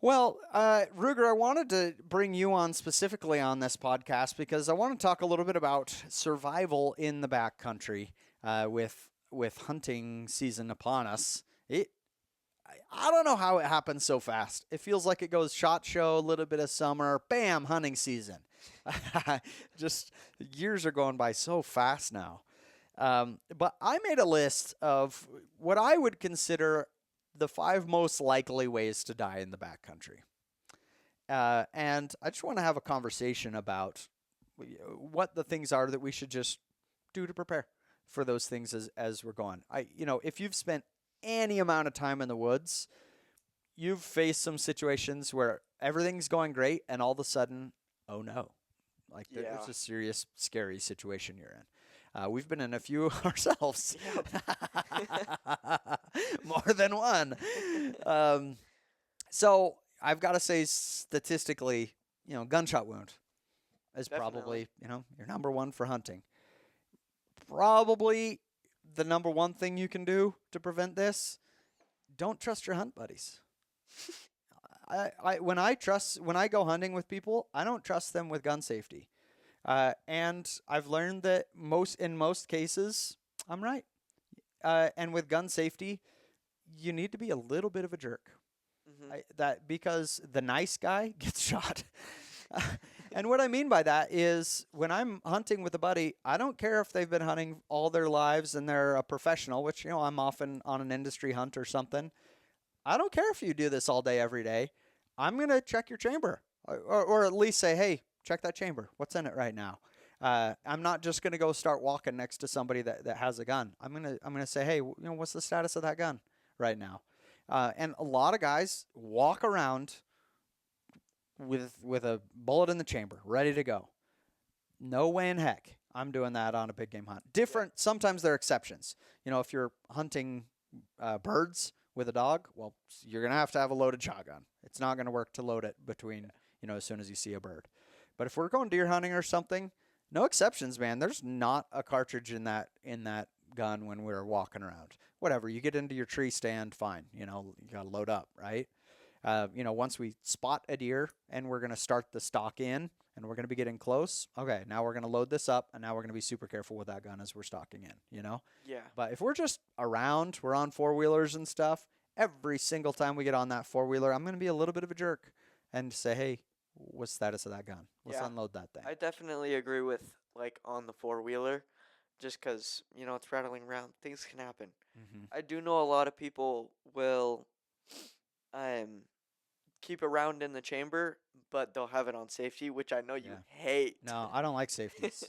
Well, Ruger, I wanted to bring you on specifically on this podcast because I want to talk a little bit about survival in the backcountry with hunting season upon us. I don't know how it happens so fast. It feels like it goes shot show, a little bit of summer, bam, hunting season. Just years are going by so fast now. But I made a list of what I would consider the 5 most likely ways to die in the backcountry. And I just want to have a conversation about what the things are that we should just do to prepare for those things as we're going. If you've spent any amount of time in the woods, you've faced some situations where everything's going great and all of a sudden, oh no, like there's a serious, scary situation you're in. We've been in a few ourselves. More than one. So I've got to say statistically, gunshot wound is probably, your number one for hunting. Probably the number one thing you can do to prevent this, don't trust your hunt buddies. When I go hunting with people, I don't trust them with gun safety. And I've learned that in most cases, I'm right. And with gun safety, you need to be a little bit of a jerk. Because the nice guy gets shot. And what I mean by that is when I'm hunting with a buddy, I don't care if they've been hunting all their lives and they're a professional, which, I'm often on an industry hunt or something. I don't care if you do this all day, every day. I'm going to check your chamber or at least say, hey, check that chamber. What's in it right now? I'm not just going to go start walking next to somebody that has a gun. I'm going to say, hey, what's the status of that gun right now? And a lot of guys walk around with a bullet in the chamber, ready to go. No way in heck I'm doing that on a big game hunt. Sometimes there are exceptions. If you're hunting birds with a dog, well, you're going to have a loaded shotgun. It's not going to work to load it between, as soon as you see a bird. But if we're going deer hunting or something, no exceptions, man. There's not a cartridge in that gun when we're walking around. Whatever, you get into your tree stand, fine. You got to load up, right? Once we spot a deer and we're going to start the stalk in and we're going to be getting close, okay, now we're going to load this up and now we're going to be super careful with that gun as we're stalking in, Yeah. But if we're just around, we're on four-wheelers and stuff, every single time we get on that four-wheeler, I'm going to be a little bit of a jerk and say, hey, what's the status of that gun? Let's unload that thing. I definitely agree with, on the four-wheeler, just because, it's rattling around. Things can happen. Mm-hmm. I do know a lot of people will keep a round in the chamber, but they'll have it on safety, which I know you hate. No, I don't like safeties.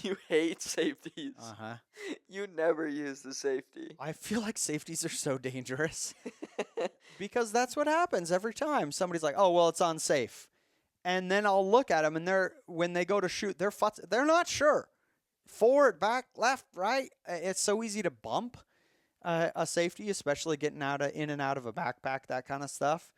You hate safeties. Uh-huh. You never use the safety. I feel like safeties are so dangerous because that's what happens every time. Somebody's like, oh, well, it's unsafe. And then I'll look at them, and when they go to shoot, they're not sure. Forward, back, left, right. It's so easy to bump a safety, especially getting in and out of a backpack, that kind of stuff.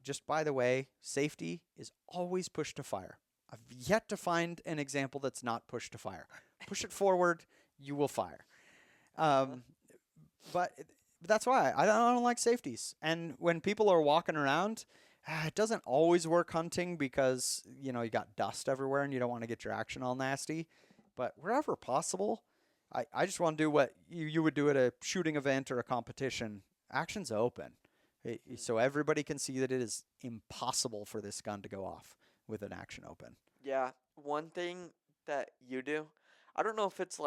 Just by the way, safety is always push to fire. I've yet to find an example that's not push to fire. Push it forward, you will fire. But that's why I don't like safeties. And when people are walking around, it doesn't always work hunting because, you got dust everywhere and you don't want to get your action all nasty. But wherever possible, I just want to do what you would do at a shooting event or a competition. Action's open. So everybody can see that it is impossible for this gun to go off with an action open. Yeah. One thing that you do, I don't know if it's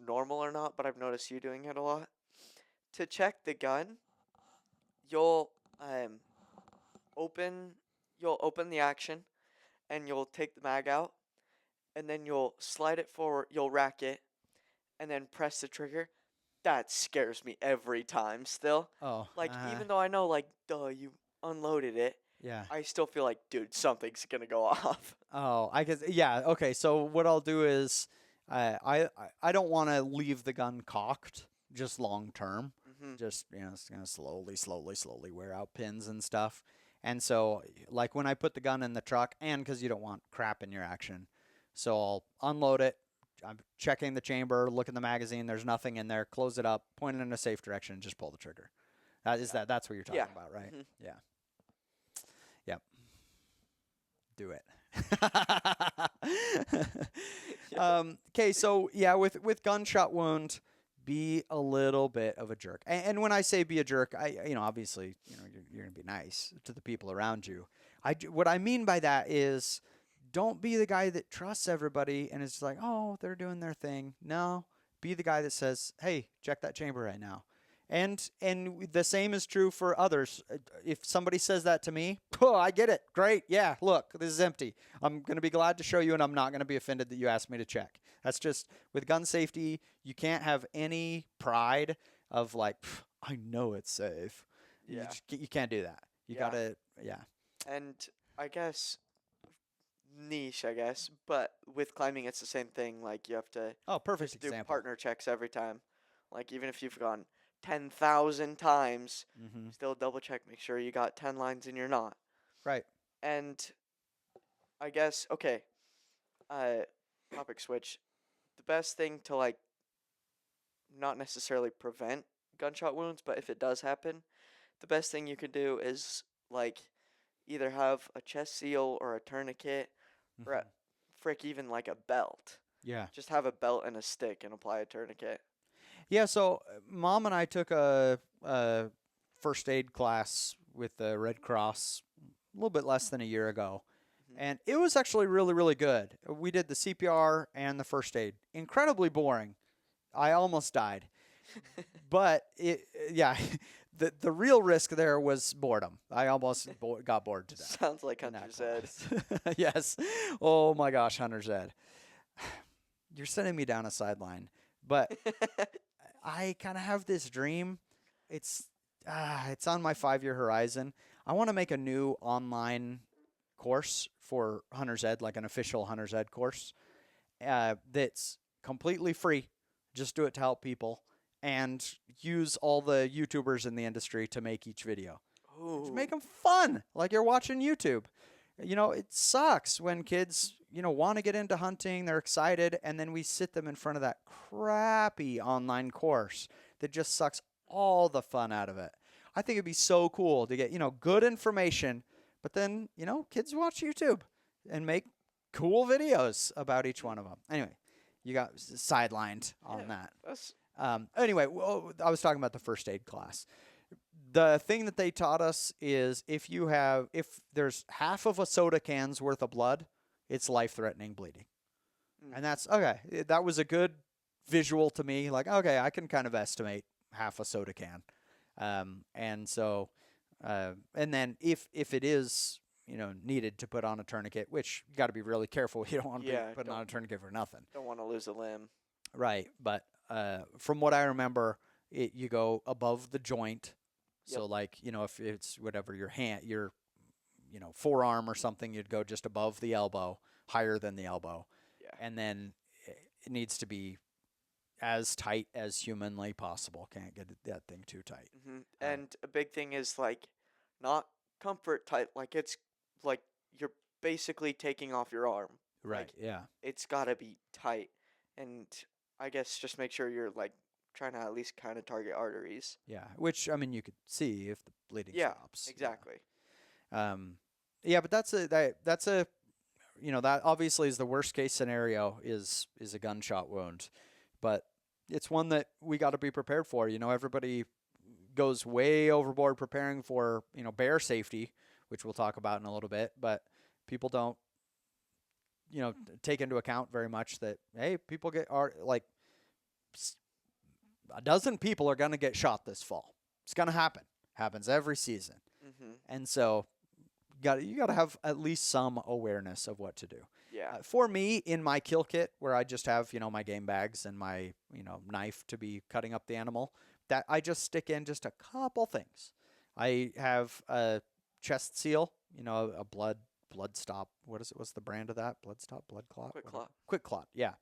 normal or not, but I've noticed you doing it a lot. To check the gun, you'll open the action and you'll take the mag out and then you'll slide it forward, you'll rack it and then press the trigger. That scares me every time still. Oh. Even though I know you unloaded it, Yeah. I still feel like, dude, something's going to go off. Oh, I guess, yeah. Okay. So what I'll do is I don't want to leave the gun cocked just long term. Mm-hmm. Just, it's going to slowly wear out pins and stuff. And so when I put the gun in the truck, and because you don't want crap in your action, so I'll unload it. I'm checking the chamber, look in the magazine. There's nothing in there. Close it up, point it in a safe direction, and just pull the trigger. That's what you're talking Yeah. about, right? Mhm. Yeah. Yep. Do it. Yeah. Okay, so yeah, with gunshot wound, be a little bit of a jerk. And when I say be a jerk, obviously, you're gonna be nice to the people around you. What I mean by that is, don't be the guy that trusts everybody and is like, oh, they're doing their thing. No, be the guy that says, hey, check that chamber right now. And the same is true for others. If somebody says that to me, oh, I get it. Great. Yeah, look, this is empty. I'm going to be glad to show you, and I'm not going to be offended that you asked me to check. That's just, with gun safety, you can't have any pride of like, I know it's safe. Yeah. You can't do that. You Yeah. got to, yeah. And I guess niche, I guess, but with climbing, it's the same thing. Like you have to Oh, perfect just do example. partner checks every time. Like even if you've gone 10,000 times, Mm-hmm. still double check, make sure you got 10 lines in your knot. Right. And I guess okay, uh, topic switch. The best thing to like not necessarily prevent gunshot wounds, but if it does happen, the best thing you could do is like either have a chest seal or a tourniquet or Mm-hmm. frick even like a belt. Yeah. Just have a belt and a stick and apply a tourniquet. Yeah, so Mom and I took a first aid class with the Red Cross a little bit less than a year ago. Mhm. And it was actually really, really good. We did the CPR and the first aid. Incredibly boring. I almost died. But yeah, the real risk there was boredom. I almost got bored to death. Sounds like in that Hunter's Ed. class. Yes. Oh my gosh, Hunter's Ed. You're sending me down a sideline. But I kind of have this dream. It's it's on my 5-year horizon. I want to make a new online course for Hunter's Ed, like an official Hunter's Ed course, that's completely free. Just do it to help people, and use all the YouTubers in the industry to make each video. Just Ooh. make them fun, like you're watching YouTube. It sucks when kids, want to get into hunting, they're excited, and then we sit them in front of that crappy online course that just sucks all the fun out of it. I think it'd be so cool to get, good information, but then, kids watch YouTube and make cool videos about each one of them. Anyway, you got sidelined on Yeah, that. That's Anyway, I was talking about the first aid class. The thing that they taught us is if there's half of a soda can's worth of blood, it's life-threatening bleeding. Mm. And that's okay. That was a good visual to me. Like, okay, I can kind of estimate half a soda can. And so, and then if it is, needed to put on a tourniquet, which you got to be really careful. You don't want to be putting on a tourniquet for nothing. don't want to lose a limb. Right. But from what I remember, you go above the joint. So Yep. like, if it's whatever your forearm or something, you'd go just above the elbow, higher than the elbow. Yeah. And then it needs to be as tight as humanly possible. Can't get that thing too tight. And a big thing is like not comfort tight. Like it's like you're basically taking off your arm. Right. Like, Yeah. it's gotta be tight. And I guess just make sure you're like trying to at least kind of target arteries. Yeah. Which, I mean, you could see if the bleeding Yeah, stops. exactly. Yeah, but that's a that obviously is the worst case scenario is a gunshot wound, but it's one that we got to be prepared for. Everybody goes way overboard preparing for bear safety, which we'll talk about in a little bit, but people don't take into account very much that hey, people a dozen people are going to get shot this fall. It's going to happen. Happens every season. And so you got to have at least some awareness of what to do. Yeah. For me, in my kill kit, where I just have my game bags and my knife to be cutting up the animal, that I just stick in just a couple things. I have a chest seal, a blood stop. What is it? What's the brand of that? Blood stop, blood clot, Quick clot. Quick clot. Yeah,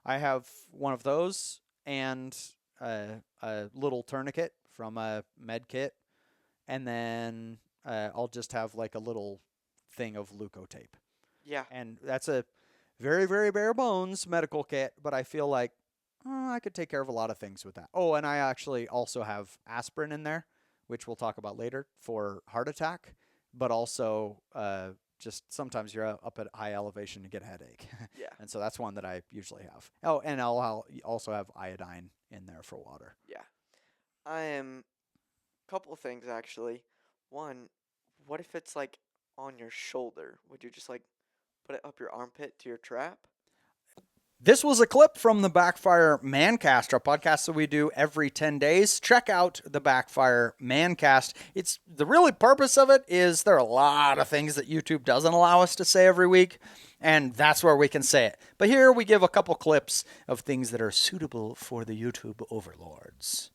I have one of those and a little tourniquet from a med kit, and then I'll just have like a little thing of leukotape. Yeah. And that's a very, very bare bones medical kit, but I feel like I could take care of a lot of things with that. Oh, and I actually also have aspirin in there, which we'll talk about later, for heart attack, but also just sometimes you're up at high elevation to get a headache. Yeah. And so that's one that I usually have. Oh, and I'll also have iodine in there for water. Yeah. I am couple things actually. One, what if it's like on your shoulder? Would you just like put it up your armpit to your trap? This was a clip from the Backfire Mancast, our podcast that we do every 10 days. Check out the Backfire Mancast. It's the really purpose of it is there are a lot of things that YouTube doesn't allow us to say every week, and that's where we can say it. But here we give a couple clips of things that are suitable for the YouTube overlords.